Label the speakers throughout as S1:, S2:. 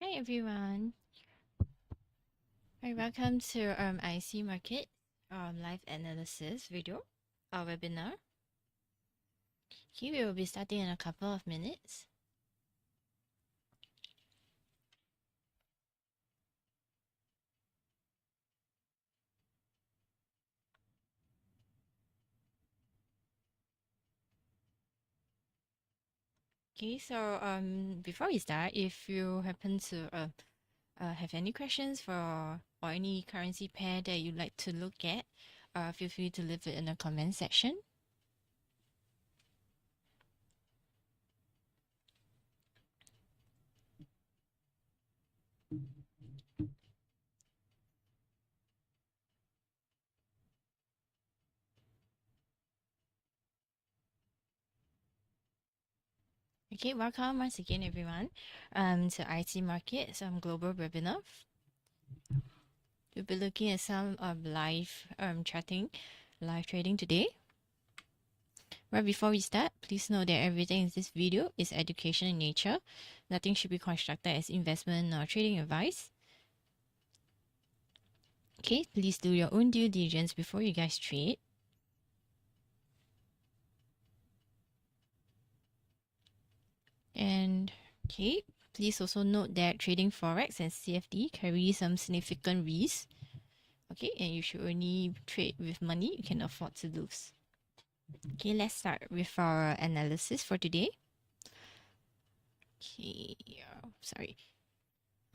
S1: Hi everyone. Hi, welcome to IC Market live analysis video or webinar. Here we will be starting in a couple of minutes. Okay, so before we start, if you happen to have any questions for or any currency pair that you'd like to look at, feel free to leave it in the comment section. Okay, welcome once again everyone to IT Market, some global webinar. We'll be looking at some live trading today. Right before we start, please note that everything in this video is education in nature. Nothing should be constructed as investment or trading advice. Okay, please do your own due diligence before you guys trade. And okay, please also note that trading Forex and CFD carry some significant risks. Okay, and you should only trade with money you can afford to lose. Okay, let's start with our analysis for today. Okay, sorry.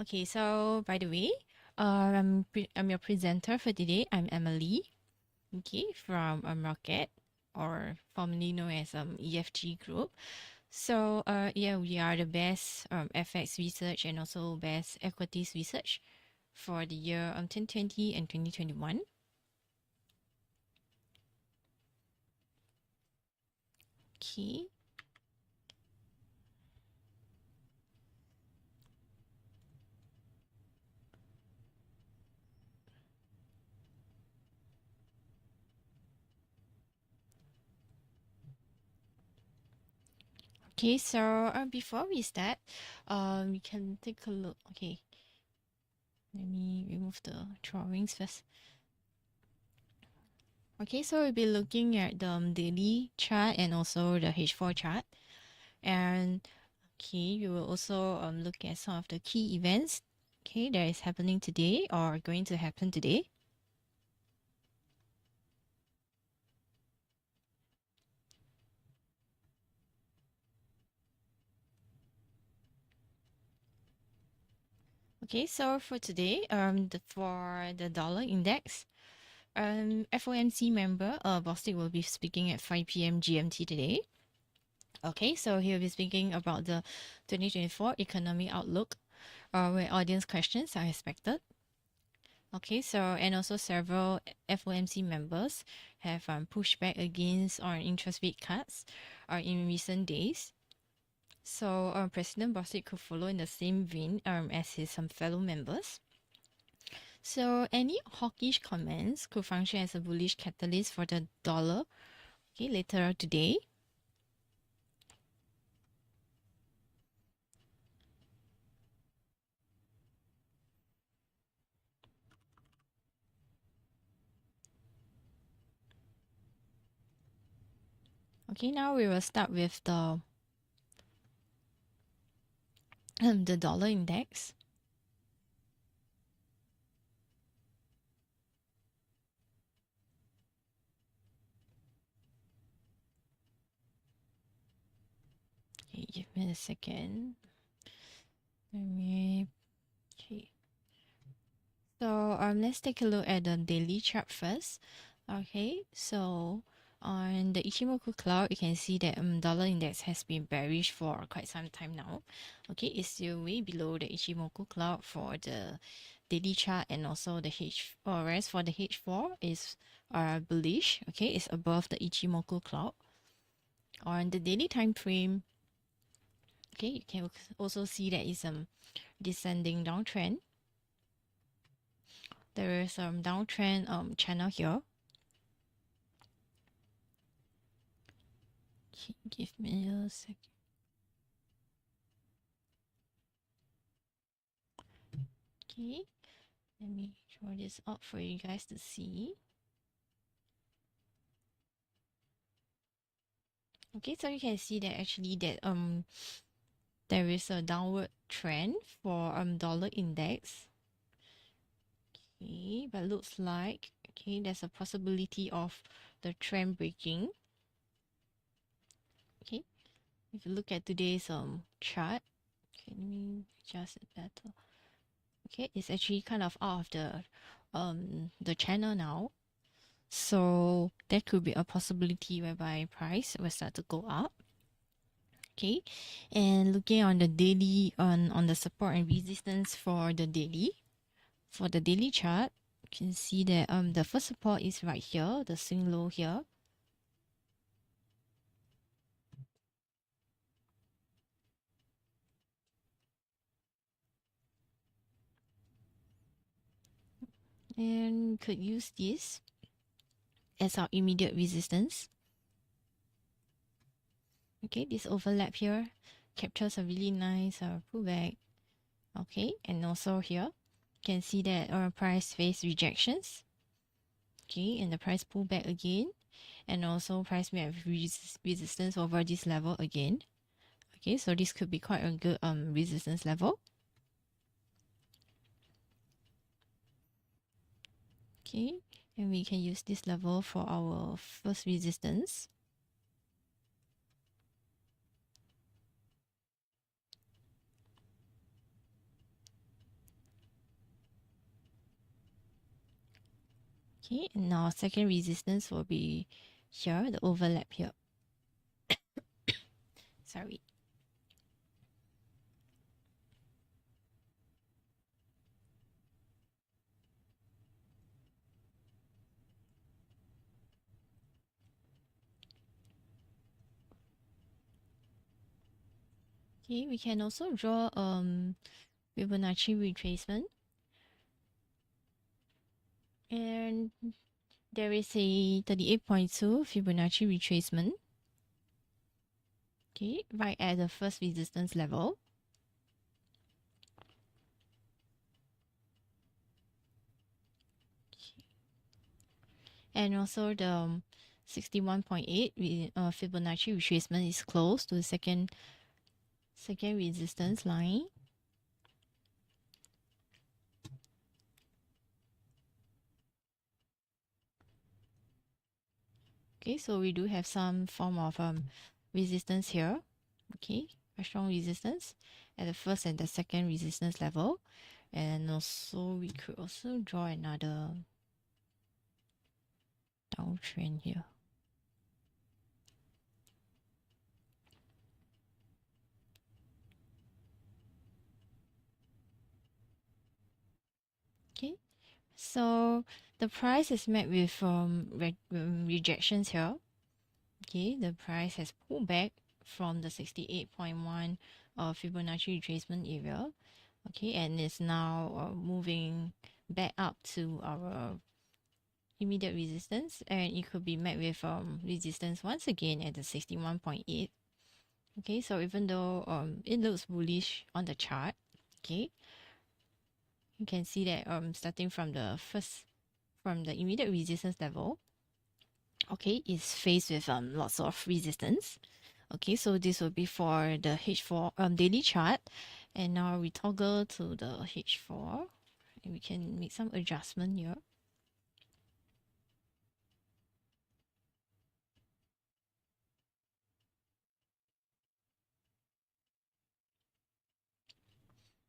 S1: Okay, so by the way, I'm your presenter for today. I'm Emily. Okay, from Rocket, or formerly known as EFG Group. So yeah, we are the best FX research and also best equities research for the year 2020 and 2021. Okay. Okay, so before we start, we can take a look. Okay, let me remove the drawings first. Okay, so we'll be looking at the daily chart and also the H4 chart. And okay, we will also look at some of the key events, okay, that is happening today or going to happen today. Okay, so for today, for the dollar index, FOMC member Bostic will be speaking at 5 p.m. GMT today. Okay, so he'll be speaking about the 2024 economic outlook, where audience questions are expected. Okay, so and also several FOMC members have pushed back against on interest rate cuts in recent days. So President Bostic could follow in the same vein as his fellow members. So any hawkish comments could function as a bullish catalyst for the dollar. Okay, later today. Okay, now we will start with the dollar index. Okay, give me a second. Let me. Okay. So let's take a look at the daily chart first. Okay, so on the Ichimoku cloud, you can see that dollar index has been bearish for quite some time now. Okay, it's still way below the Ichimoku cloud for the daily chart and also the whereas for the H4 is bullish. Okay, it's above the Ichimoku cloud. On the daily time frame, okay, you can also see that it's descending downtrend. There is some downtrend channel here. Give me a second. Okay, let me draw this out for you guys to see. Okay, so you can see that actually that there is a downward trend for dollar index. Okay, but looks like okay there's a possibility of the trend breaking. Okay, if you look at today's chart, okay, let me adjust it better. Okay, it's actually kind of out of the channel now. So that could be a possibility whereby price will start to go up. Okay, and looking on the daily on the support and resistance for the daily chart, you can see that the first support is right here, the swing low here. And could use this as our immediate resistance. Okay, this overlap here captures a really nice pullback. Okay, and also here you can see that our price face rejections. Okay, and the price pull back again, and also price may have resistance over this level again. Okay, so this could be quite a good resistance level. Okay, and we can use this level for our first resistance. Okay, and now second resistance will be here, the overlap here. Sorry. Okay, we can also draw Fibonacci retracement. And there is a 38.2 Fibonacci retracement. Okay, right at the first resistance level. And also the 61.8 Fibonacci retracement is close to the second resistance line. Okay, so we do have some form of resistance here. Okay, a strong resistance at the first and the second resistance level. And also we could also draw another downtrend here. Okay, so the price is met with rejections here. Okay, the price has pulled back from the 68.1 Fibonacci retracement area. Okay, and is now moving back up to our immediate resistance, and it could be met with resistance once again at the 61.8. Okay, so even though it looks bullish on the chart, okay, you can see that starting from the immediate resistance level, okay, is faced with lots of resistance. Okay, so this will be for the H4 daily chart, and now we toggle to the H4, and we can make some adjustment here.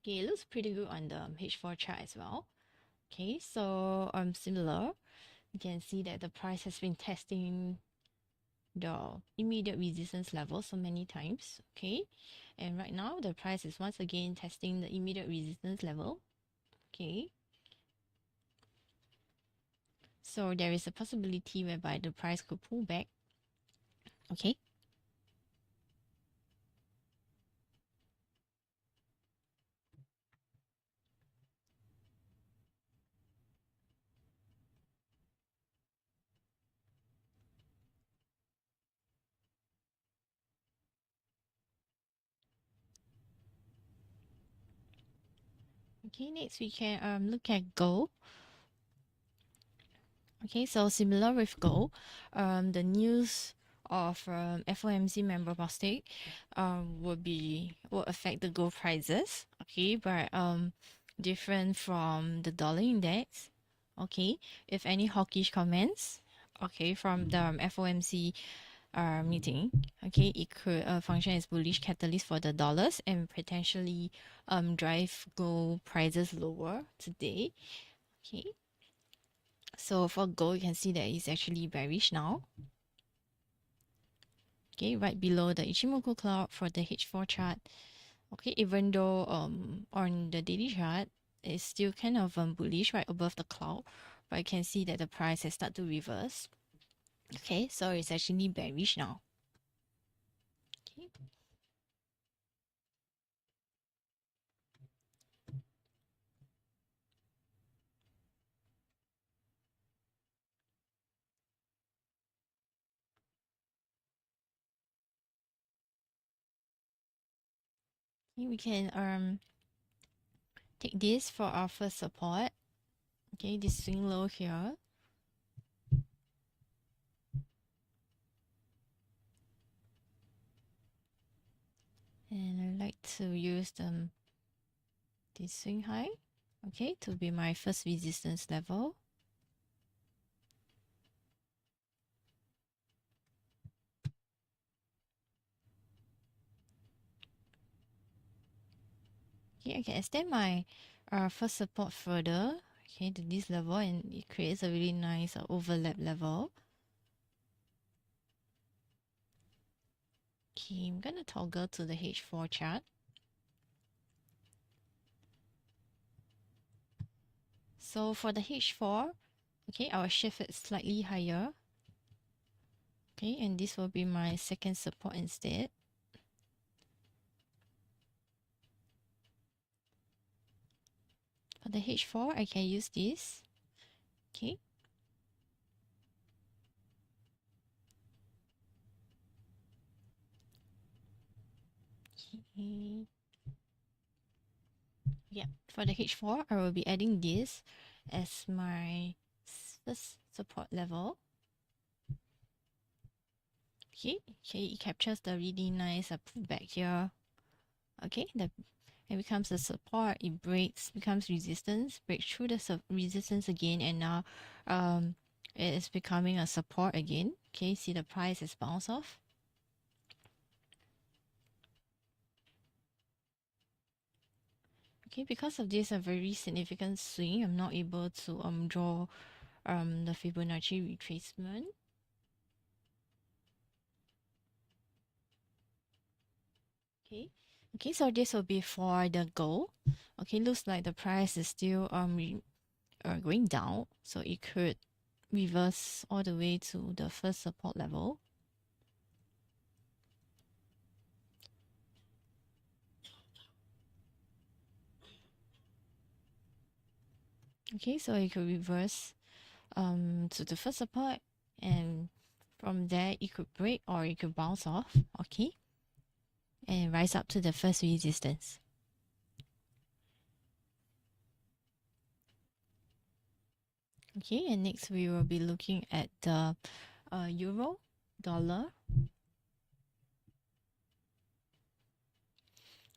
S1: Okay, it looks pretty good on the H4 chart as well. Okay, so similar, you can see that the price has been testing the immediate resistance level so many times. Okay, and right now the price is once again testing the immediate resistance level. Okay, so there is a possibility whereby the price could pull back. Okay, Okay, next we can look at gold. Okay, so similar with gold, the news of FOMC member Bostic will affect the gold prices. Okay, but different from the dollar index. Okay, if any hawkish comments, okay, from the FOMC meeting, okay, it could function as bullish catalyst for the dollars and potentially drive gold prices lower today. Okay, so for gold, you can see that it's actually bearish now. Okay, right below the Ichimoku cloud for the H4 chart. Okay, even though on the daily chart it's still kind of bullish right above the cloud, but you can see that the price has started to reverse. Okay, so it's actually bearish now. Okay. Okay, we can take this for our first support. Okay, this swing low here. And I like to use this swing high, okay, to be my first resistance level. Okay, I can extend my first support further, okay, to this level, and it creates a really nice overlap level. Okay, I'm gonna toggle to the H4 chart. So for the H4, okay, I will shift it slightly higher. Okay, and this will be my second support instead. For the H4, I can use this. Okay. Okay. Yeah, for the H4, I will be adding this as my first support level. Okay, it captures the really nice pullback here. Okay, it becomes a support, it breaks, becomes resistance, breaks through the resistance again, and now it is becoming a support again. Okay, see the price is bounced off. Okay, because of this a very significant swing, I'm not able to draw the Fibonacci retracement. Okay. Okay, so this will be for the gold. Okay, looks like the price is still going down, so it could reverse all the way to the first support level. Okay, so it could reverse to the first support, and from there it could break or it could bounce off. Okay, and rise up to the first resistance. Okay, and next we will be looking at the euro dollar.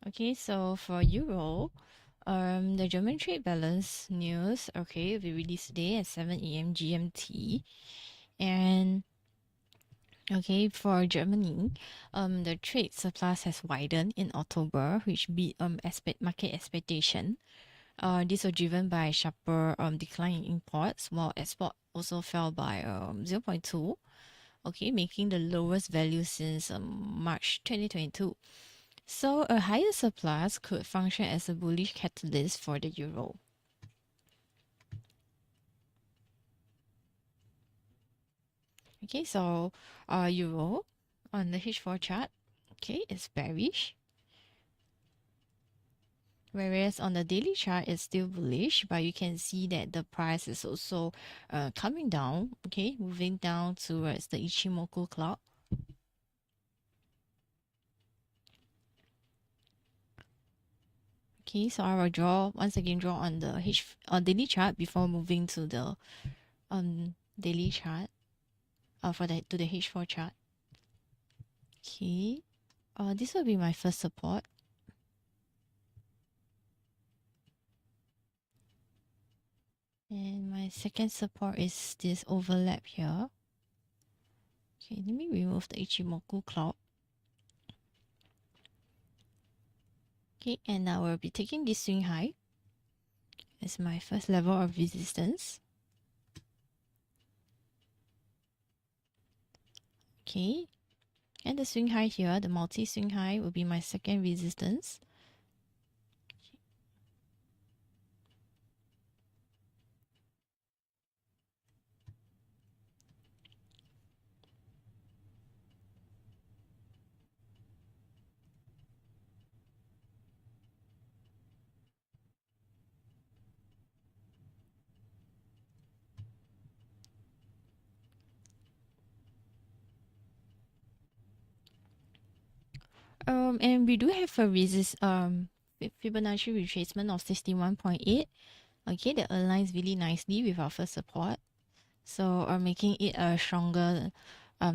S1: Okay, so for euro, the German trade balance news, okay, will be released today at 7 a.m. GMT. And okay, for Germany, the trade surplus has widened in October, which beat market expectation. This was driven by a sharper decline in imports, while export also fell by 0.2, okay, making the lowest value since March 2022. So a higher surplus could function as a bullish catalyst for the euro. Okay, so euro on the H4 chart, okay, it's bearish. Whereas on the daily chart, it's still bullish, but you can see that the price is also coming down, okay, moving down towards the Ichimoku cloud. Okay, so I will once again draw on the daily chart before moving to the daily chart for the H4 chart. Okay, this will be my first support. And my second support is this overlap here. Okay, let me remove the Ichimoku cloud. Okay, and I will be taking this swing high as my first level of resistance. Okay, and the swing high here, the multi swing high, will be my second resistance. And we do have a Fibonacci retracement of 61.8. Okay, that aligns really nicely with our first support. So making it a stronger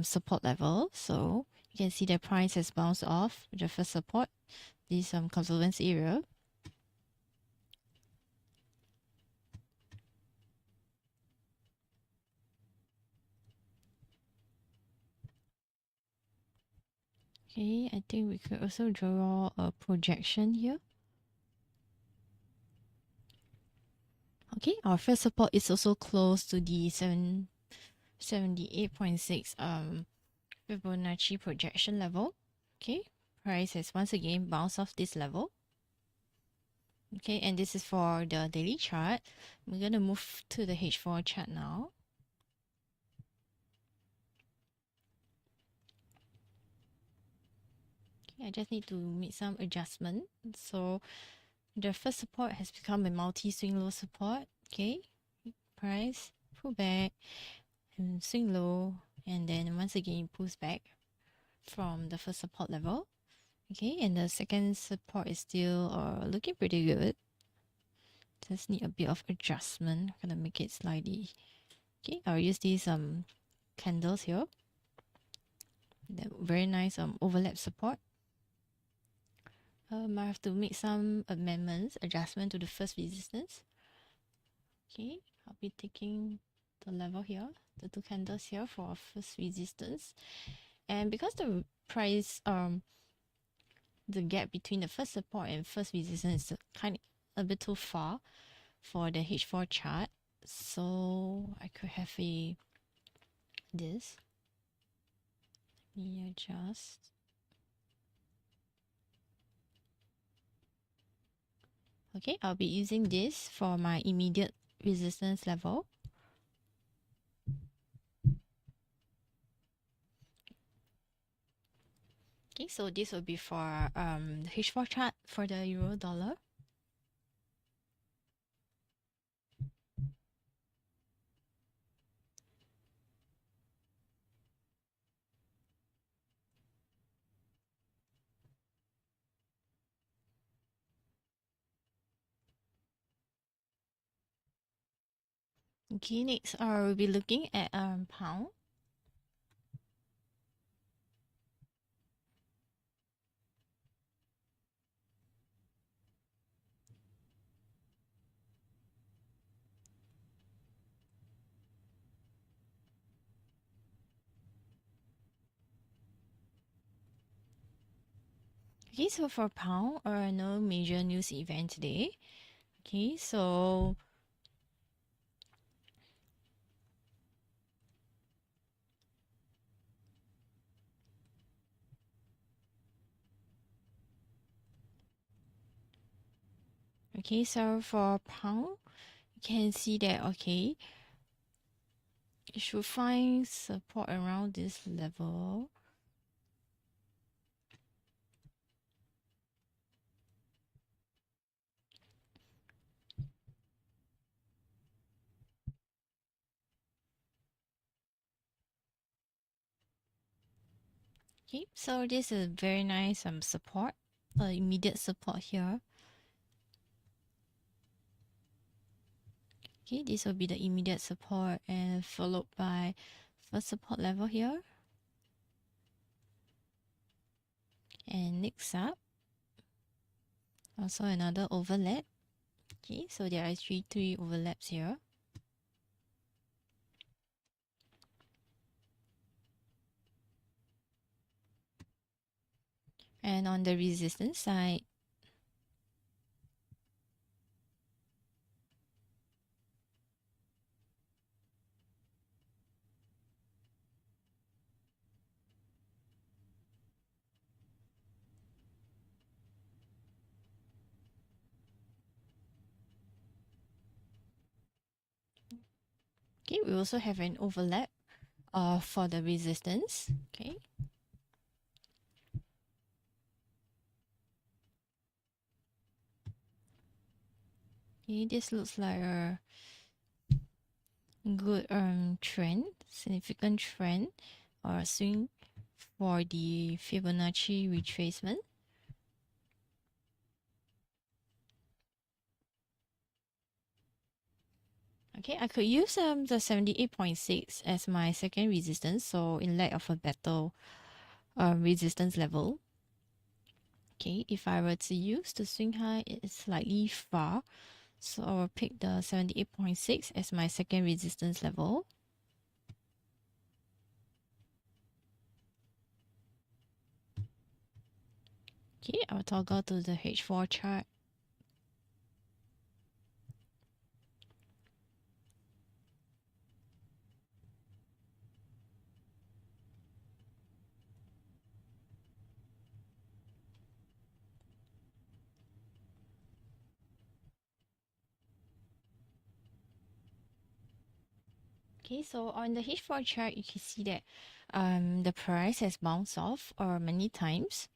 S1: support level. So you can see the price has bounced off the first support, this confluence area. Okay, I think we could also draw a projection here. Okay, our first support is also close to the 78.6 Fibonacci projection level. Okay, price has once again bounced off this level. Okay, and this is for the daily chart. We're going to move to the H4 chart now. Okay, I just need to make some adjustment. So the first support has become a multi-swing low support. Okay, price, pull back, and swing low, and then once again it pulls back from the first support level. Okay, and the second support is still looking pretty good. Just need a bit of adjustment. I'm gonna make it slightly. Okay, I'll use these candles here. That very nice overlap support. I have to make some adjustment to the first resistance. Okay, I'll be taking the level here, the two candles here for first resistance. And because the price, the gap between the first support and first resistance is kind of a bit too far for the H4 chart. So I could have this. Let me adjust. Okay, I'll be using this for my immediate resistance level. Okay, so this will be for the H4 chart for the euro dollar. Okay, next we'll be looking at pound. Okay, so for pound, no major news event today. Okay, so for pound, you can see that it should find support around this level. Okay, so this is very nice support, immediate support here. Okay, this will be the immediate support and followed by first support level here. And next up, also another overlap. Okay, so there are actually three overlaps here. And on the resistance side, okay, we also have an overlap for the resistance. Okay. Okay, this looks like a good trend, significant trend or swing for the Fibonacci retracement. Okay, I could use the 78.6 as my second resistance, so in lack of a better resistance level. Okay, if I were to use the swing high, it is slightly far, so I will pick the 78.6 as my second resistance level. Okay, I'll toggle to the H4 chart. Okay, so on the H4 chart, you can see that the price has bounced off many times.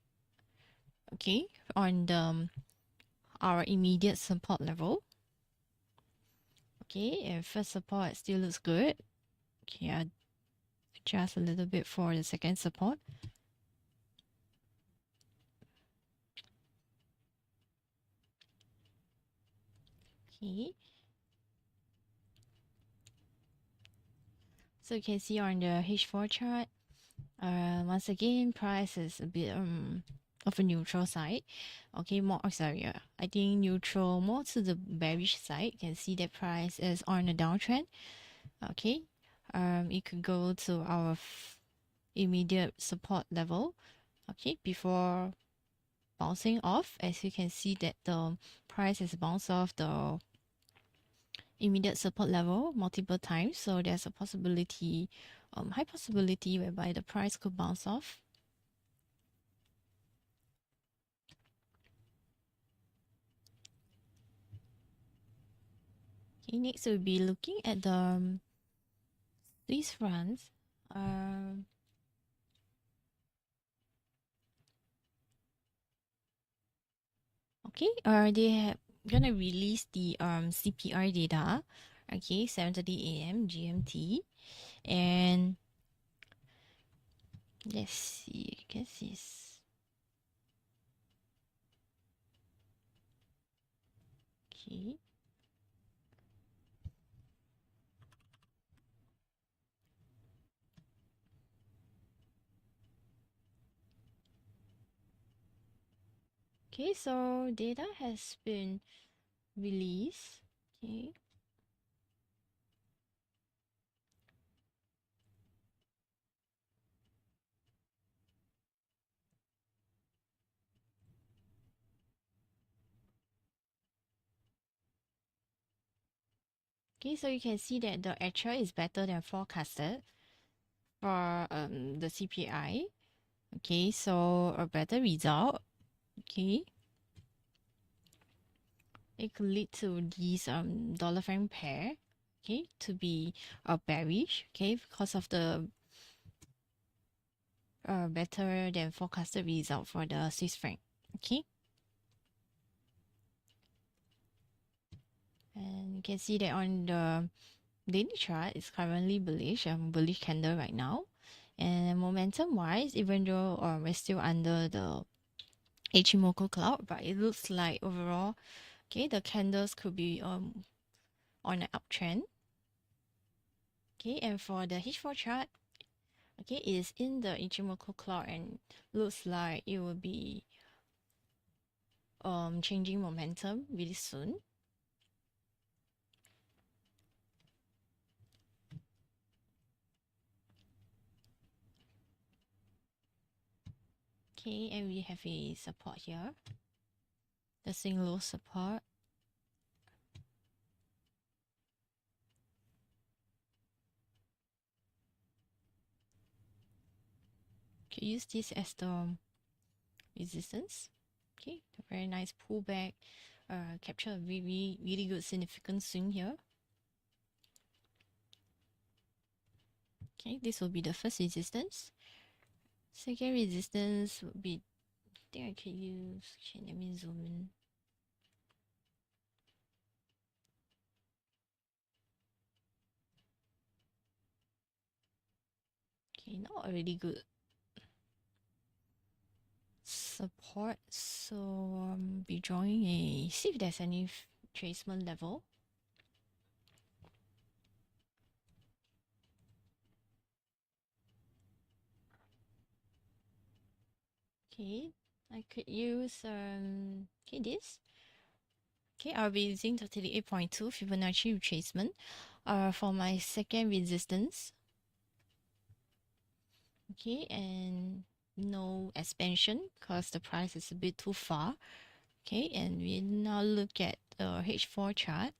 S1: Okay, on the our immediate support level. Okay, and first support still looks good. Okay, I'll adjust a little bit for the second support. Okay. So you can see on the H4 chart, once again, price is a bit of a neutral side. Okay, more sorry, I think neutral more to the bearish side. You can see that price is on a downtrend. Okay, it could go to our immediate support level. Okay, before bouncing off, as you can see that the price has bounced off the immediate support level multiple times, so there's a possibility, high possibility whereby the price could bounce off. Okay, next we'll be looking at the Swiss francs. Okay, they have gonna release the CPI data. Okay, 7:30 a.m. GMT, and let's see, I guess it's okay. Okay, so data has been released. Okay. Okay, so you can see that the actual is better than forecasted for the CPI. Okay, so a better result. Okay. It could lead to these dollar franc pair, okay, to be bearish, okay, because of the better than forecasted result for the Swiss franc. Okay. And you can see that on the daily chart, it's currently bullish, bullish candle right now. And momentum wise, even though we're still under the Ichimoku cloud, but it looks like overall, okay, the candles could be on an uptrend. Okay, and for the H4 chart, okay, it is in the Ichimoku cloud and looks like it will be changing momentum really soon. Okay, and we have a support here, the swing low support. Okay, use this as the resistance. Okay, a very nice pullback, capture a really good significant swing here. Okay, this will be the first resistance. Second resistance would be, I think I could use, okay, let me zoom in. Okay, not a really good support, so be drawing a, see if there's any retracement level. Okay, I could use okay, this. Okay, I'll be using 38.2 Fibonacci retracement for my second resistance. Okay, and no expansion because the price is a bit too far. Okay, and we now look at the H4 chart.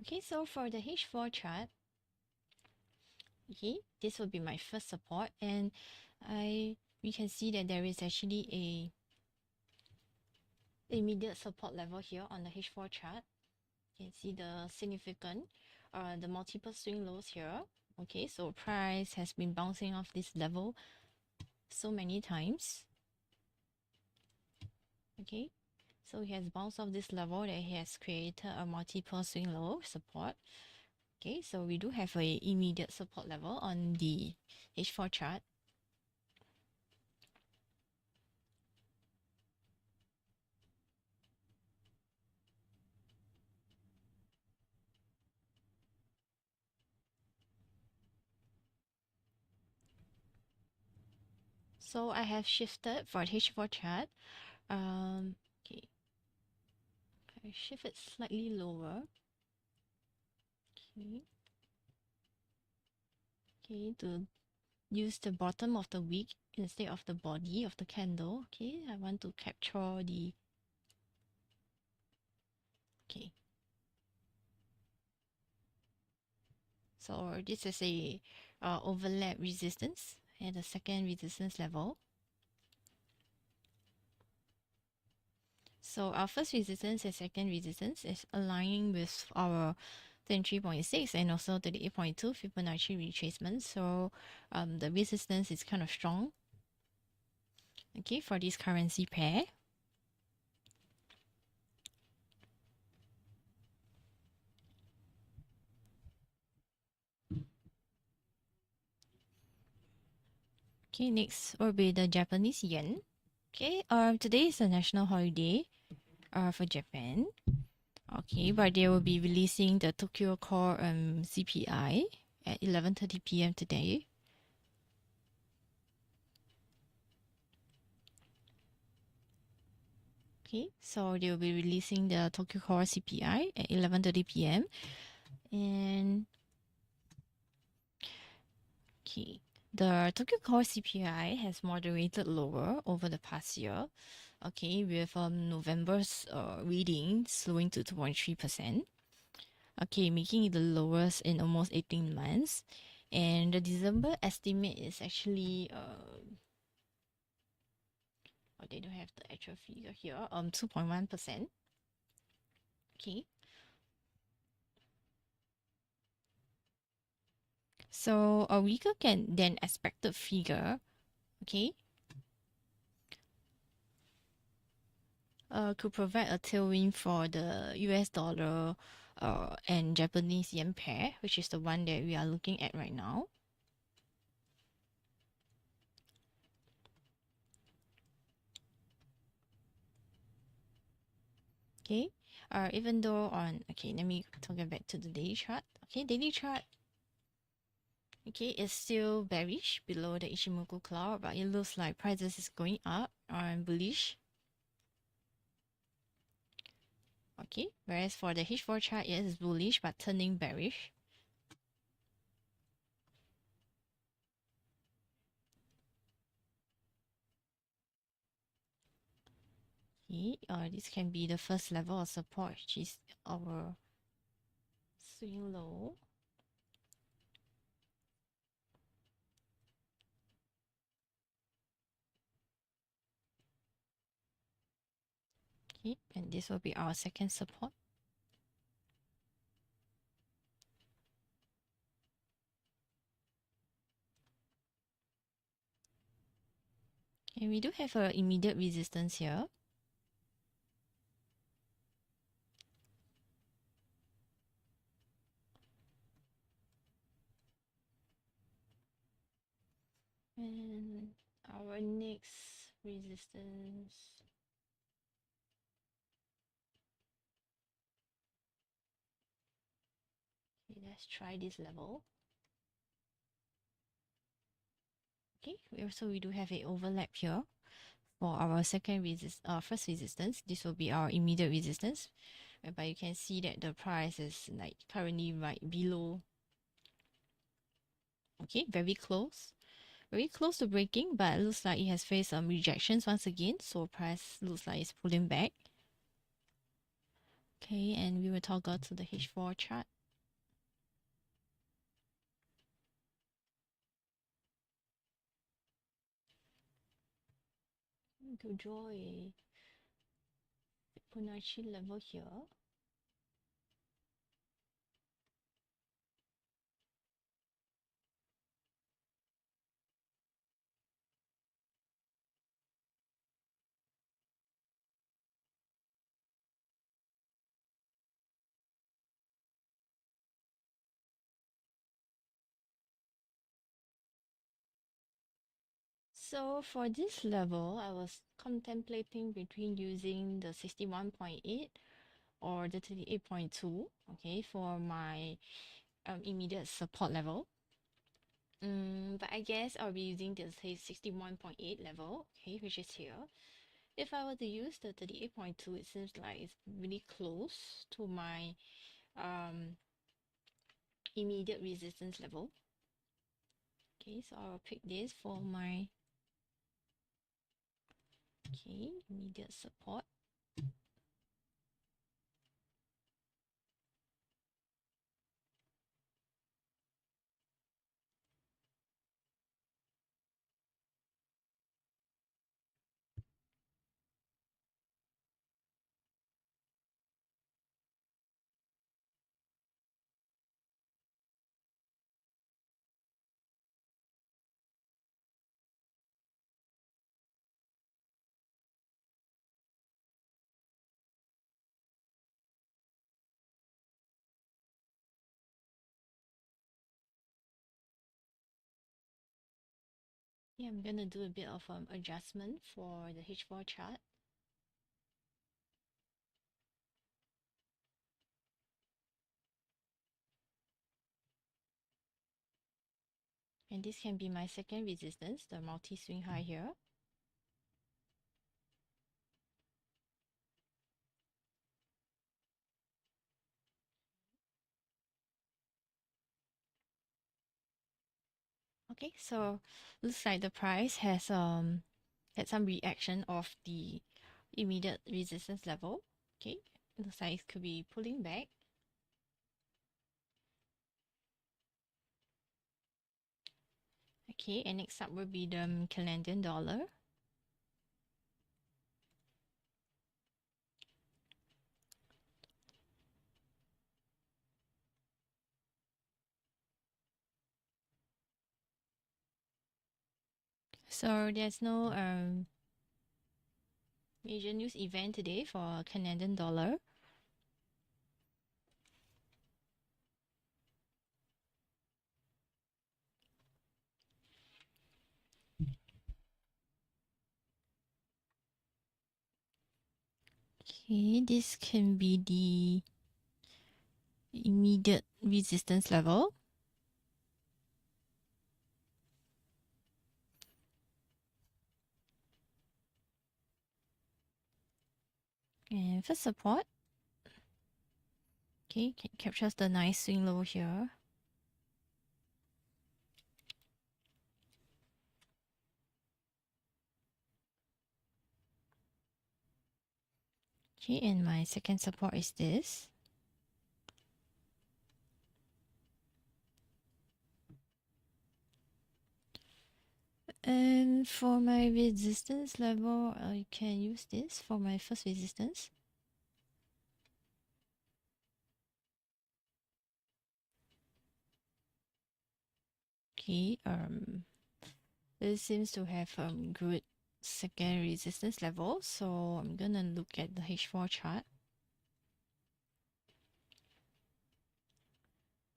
S1: Okay, so for the H4 chart, okay, this will be my first support, and we can see that there is actually a immediate support level here on the H4 chart. You can see the significant, the multiple swing lows here. Okay, so price has been bouncing off this level so many times. Okay, so it has bounced off this level that it has created a multiple swing low support. Okay, so we do have a immediate support level on the H4 chart. So I have shifted for the H4 chart. Okay, I shift it slightly lower. Okay, okay, to use the bottom of the wick instead of the body of the candle. Okay, I want to capture the, okay, so this is a overlap resistance at the second resistance level. So our first resistance and second resistance is aligning with our 23.6 and also 38.2 Fibonacci retracement. So the resistance is kind of strong. Okay, for this currency pair. Okay, next will be the Japanese yen. Okay, today is a national holiday for Japan. Okay, but they will be releasing the Tokyo Core CPI at 11:30 p.m. today. Okay, so they will be releasing the Tokyo Core CPI at 11:30 p.m. And okay, the Tokyo Core CPI has moderated lower over the past year. Okay, with November's reading slowing to 2.3%. Okay, making it the lowest in almost 18 months. And the December estimate is actually oh, they don't have the actual figure here, 2.1%. Okay. So a weaker than expected figure, okay, could provide a tailwind for the US dollar and Japanese yen pair, which is the one that we are looking at right now. Okay, even though on, okay, let me talk back to the daily chart. Okay, daily chart, okay, it's still bearish below the Ichimoku cloud, but it looks like prices is going up or bullish. Okay, whereas for the H4 chart, yes, it's bullish but turning bearish. Okay, this can be the first level of support, which is our swing low. Okay, and this will be our second support. And we do have an immediate resistance here. And our next resistance. Okay, let's try this level. Okay, we do have a overlap here for our first resistance. This will be our immediate resistance, whereby you can see that the price is like currently right below. Okay, very close to breaking, but it looks like it has faced some rejections once again, so price looks like it's pulling back. Okay, and we will toggle to the H4 chart. To draw a Fibonacci level here. So for this level, I was contemplating between using the 61.8 or the 38.2, okay, for my immediate support level. But I guess I'll be using the 61.8 level, okay, which is here. If I were to use the 38.2, it seems like it's really close to my immediate resistance level. Okay, so I'll pick this for my immediate support. Yeah, I'm gonna do a bit of adjustment for the H4 chart. And this can be my second resistance, the multi-swing high here. Okay, so looks like the price has had some reaction of the immediate resistance level. Okay, it looks like it could be pulling back. Okay, and next up will be the Canadian dollar. So there's no Major news event today for Canadian dollar. Okay, this can be the immediate resistance level. And first support. Okay, captures the nice swing low here. Okay, and my second support is this. And for my resistance level, I can use this for my first resistance. Okay, this seems to have good second resistance level, so I'm gonna look at the H4 chart.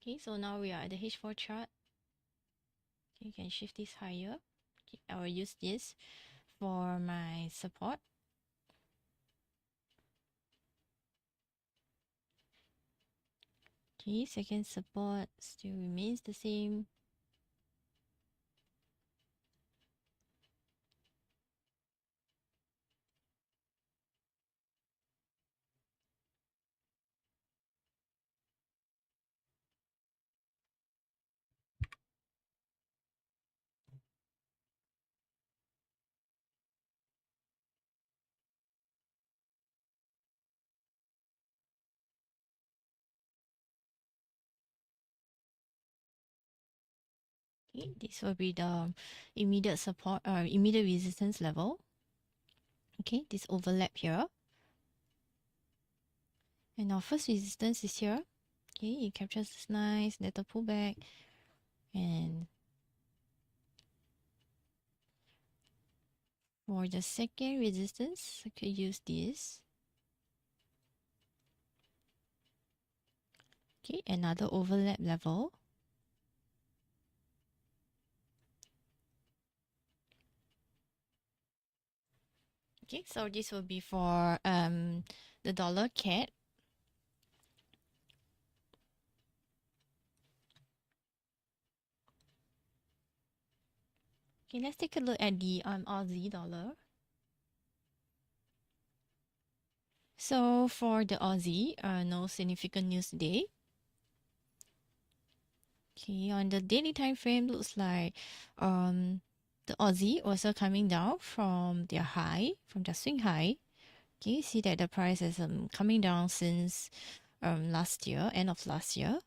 S1: Okay, so now we are at the H4 chart. Okay, you can shift this higher. Okay, I will use this for my support. Okay, second support still remains the same. Okay, this will be the immediate support immediate resistance level. Okay, this overlap here. And our first resistance is here. Okay, it captures this nice little pullback. And for the second resistance, I could use this. Okay, another overlap level. Okay, so this will be for the dollar CAD. Okay, let's take a look at the Aussie dollar. So for the Aussie, no significant news today. Okay, on the daily time frame, looks like the Aussie also coming down from their high, from their swing high. Okay, you see that the price is coming down since last year, end of last year.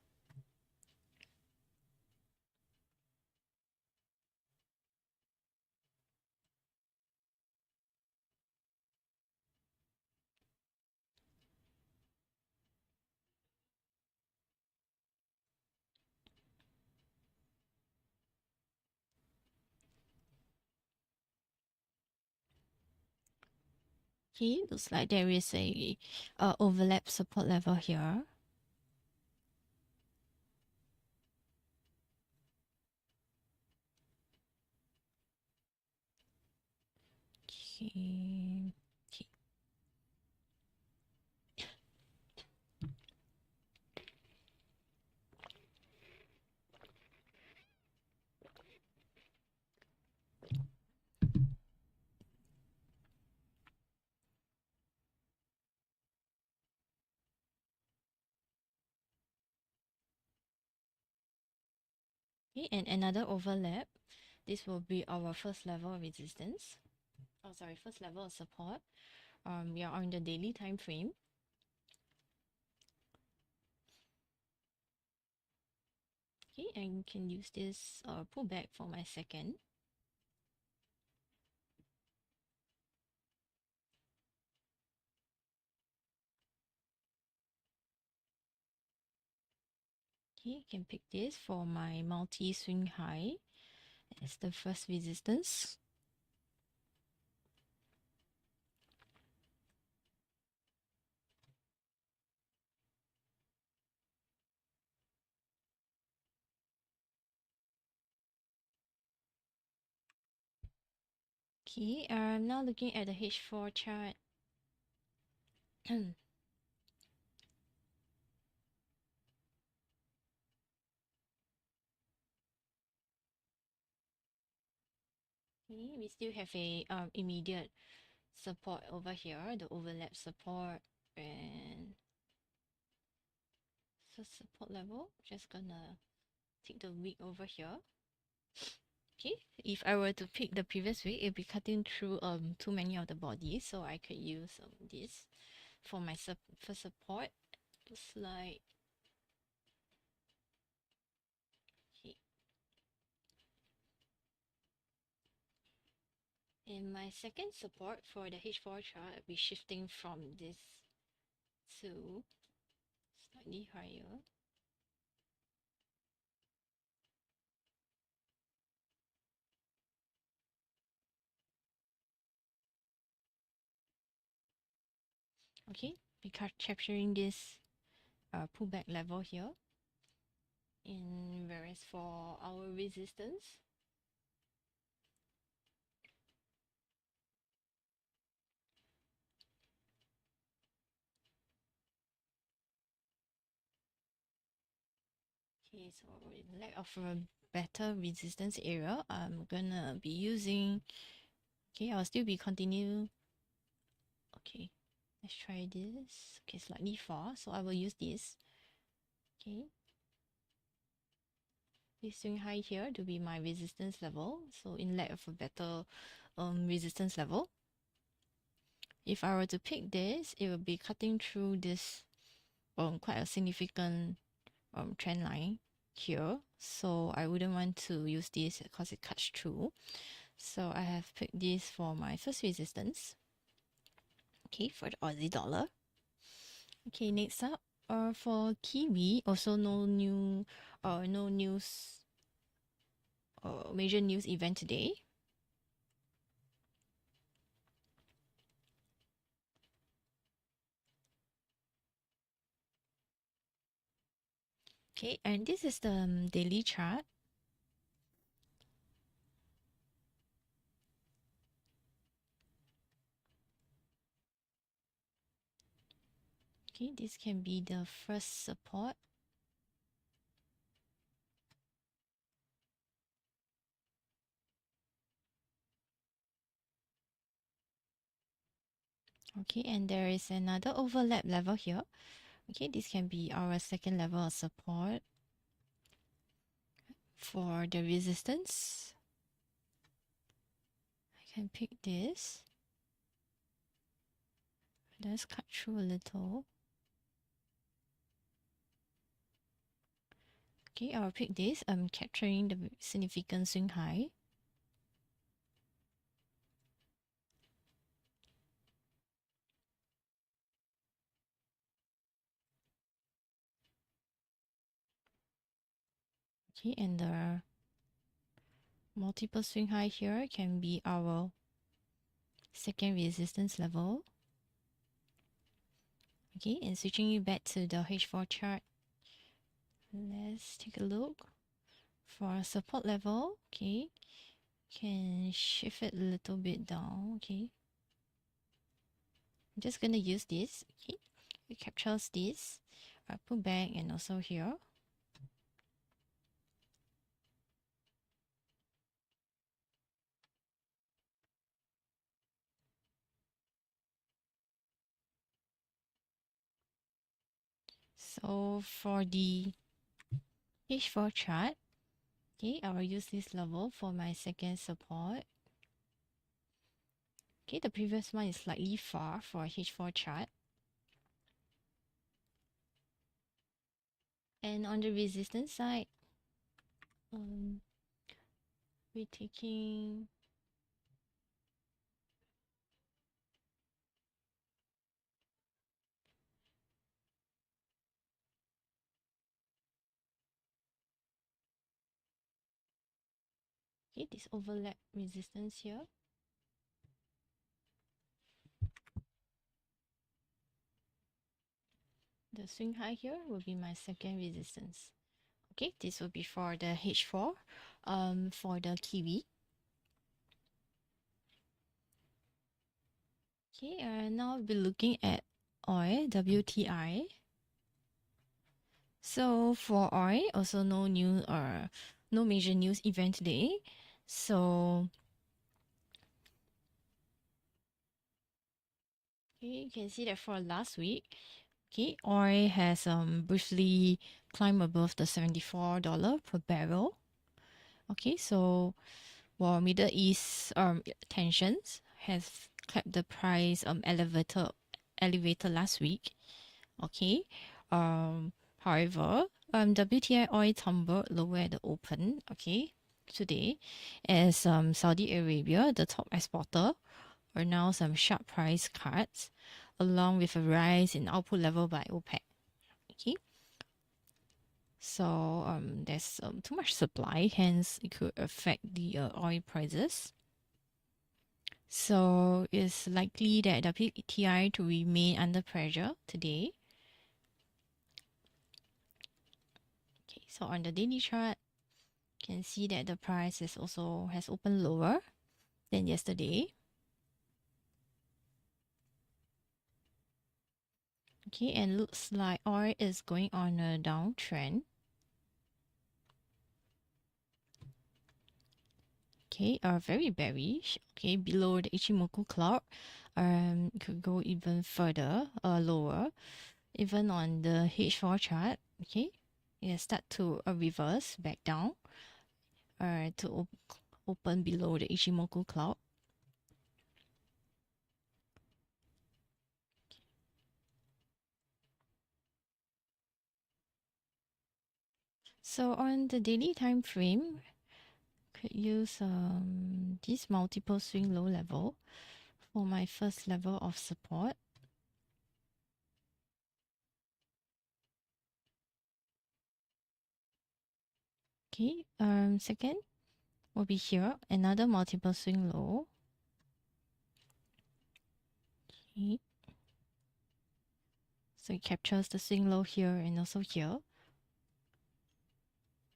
S1: Okay, looks like there is a overlap support level here. Okay. Okay, and another overlap. This will be our first level of resistance. Oh, sorry, first level of support. We are on the daily time frame. Okay, and you can use this pullback for my second. Okay, you can pick this for my multi-swing high. That's the first resistance. Okay, I'm now looking at the H4 chart. Okay, we still have a immediate support over here, the overlap support, and first support level. Just gonna take the wick over here. Okay, if I were to pick the previous wick, it'll be cutting through too many of the bodies, so I could use this for my first support. Looks like okay. And my second support for the H4 chart, I'll be shifting from this to slightly higher. Okay, we are capturing this pullback level here. And whereas for our resistance, okay, so in lack of a better resistance area, I'm gonna be using, okay, I'll still be continue. Okay, let's try this. Okay, slightly far, so I will use this. Okay, this swing high here to be my resistance level. So in lack of a better resistance level, if I were to pick this, it will be cutting through this quite a significant trend line here. So I wouldn't want to use this because it cuts through. So I have picked this for my first resistance. Okay, for the Aussie dollar. Okay, next up, for Kiwi, also no new, no news, major news event today. Okay, and this is the daily chart. Okay, this can be the first support. Okay, and there is another overlap level here. Okay, this can be our second level of support. For the resistance, I can pick this. Let's cut through a little. Okay, I'll pick this. I'm capturing the significant swing high. Okay, and the multiple swing high here can be our second resistance level. Okay, and switching it back to the H4 chart. Let's take a look. For support level, okay, can shift it a little bit down. Okay, I'm just gonna use this. Okay, it captures this. I put back and also here. So for the H4 chart, okay, I will use this level for my second support. Okay, the previous one is slightly far for H4 chart. And on the resistance side, we're taking okay, this overlap resistance here. The swing high here will be my second resistance. Okay, this will be for the H4. For the Kiwi. Okay, now we'll be looking at oil, WTI. So for oil, also no new no major news event today. So okay, you can see that for last week, okay, oil has briefly climbed above the $74 per barrel. Okay, so while Middle East tensions has kept the price elevated last week. Okay. However, WTI oil tumbled lower at the open, okay, today, as Saudi Arabia, the top exporter, announced some sharp price cuts, along with a rise in output level by OPEC. Okay. So there's too much supply, hence it could affect the oil prices. So it's likely that WTI to remain under pressure today. Okay, so on the daily chart, you can see that the price is also has opened lower than yesterday. Okay, and looks like oil is going on a downtrend. Okay, very bearish. Okay, below the Ichimoku cloud, could go even further, lower, even on the H4 chart. Okay, it start to reverse back down, to open below the Ichimoku cloud. So on the daily time frame, could use this multiple swing low level for my first level of support. Okay, second will be here, another multiple swing low. Okay, so it captures the swing low here and also here.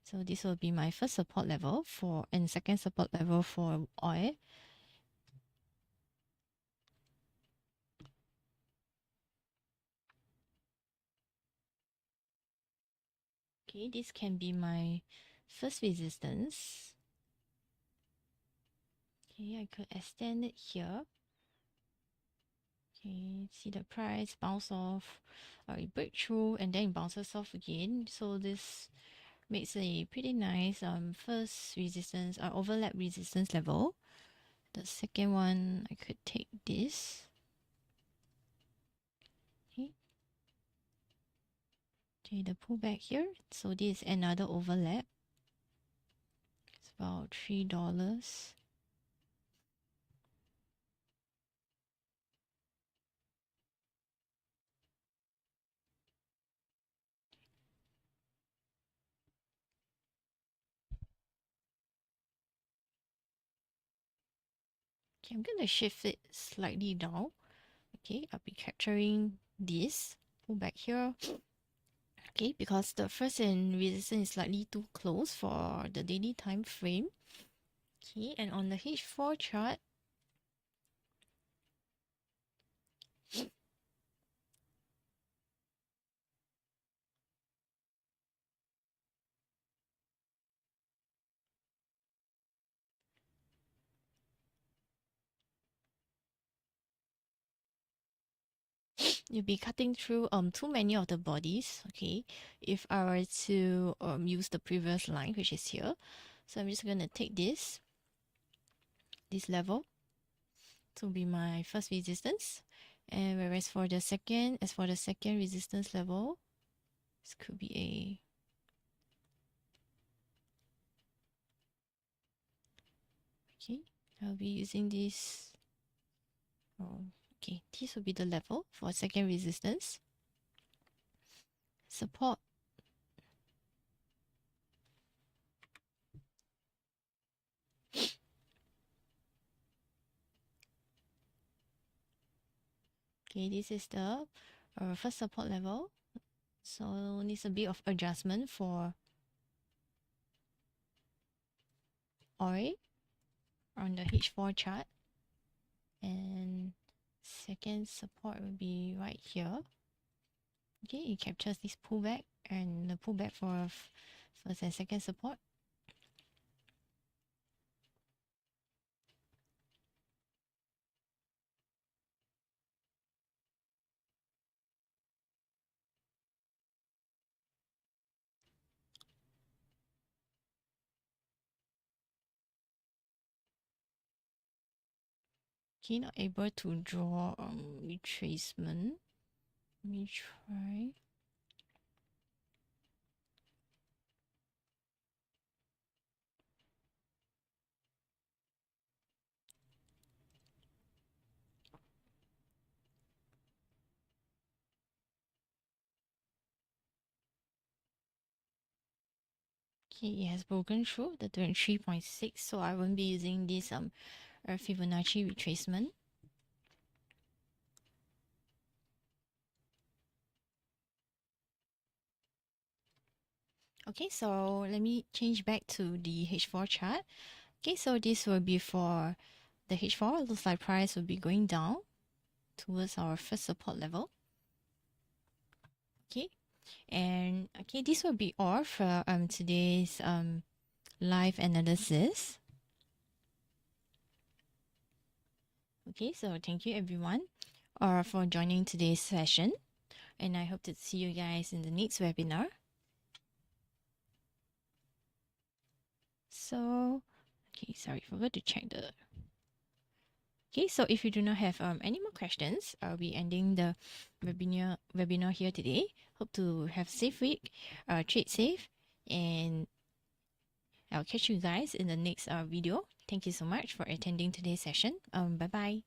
S1: So this will be my first support level for, and second support level for oil. Okay, this can be my first resistance. Okay, I could extend it here. Okay, see the price bounce off, it break through and then it bounces off again. So this makes a pretty nice first resistance or overlap resistance level. The second one, I could take this. Okay. Okay, the pullback here. So this is another overlap. It's about $3. Okay, I'm gonna shift it slightly down. Okay, I'll be capturing this pullback here. Okay, because the first and resistance is slightly too close for the daily time frame. Okay, and on the H4 chart, you'll be cutting through too many of the bodies. Okay, if I were to use the previous line, which is here, so I'm just gonna take this level to be my first resistance, and whereas for the second, as for the second resistance level, this could be a okay. I'll be using this. Oh, okay, this will be the level for second resistance. Support. Okay, this is the first support level. So needs a bit of adjustment for oil on the H4 chart. And Second support will be right here. Okay, it captures this pullback and the pullback for first and second support. Okay, not able to draw retracement. Let me try. Okay, it has broken through the 23.6, so I won't be using this Fibonacci retracement. Okay, so let me change back to the H4 chart. Okay, so this will be for the H4. Looks like price will be going down towards our first support level. Okay, and okay, this will be all for today's live analysis. Okay, so thank you everyone for joining today's session, and I hope to see you guys in the next webinar. So, okay, sorry, forgot to check the. Okay, so if you do not have any more questions, I'll be ending the webinar here today. Hope to have a safe week, trade safe, and I'll catch you guys in the next video. Thank you so much for attending today's session. Bye bye.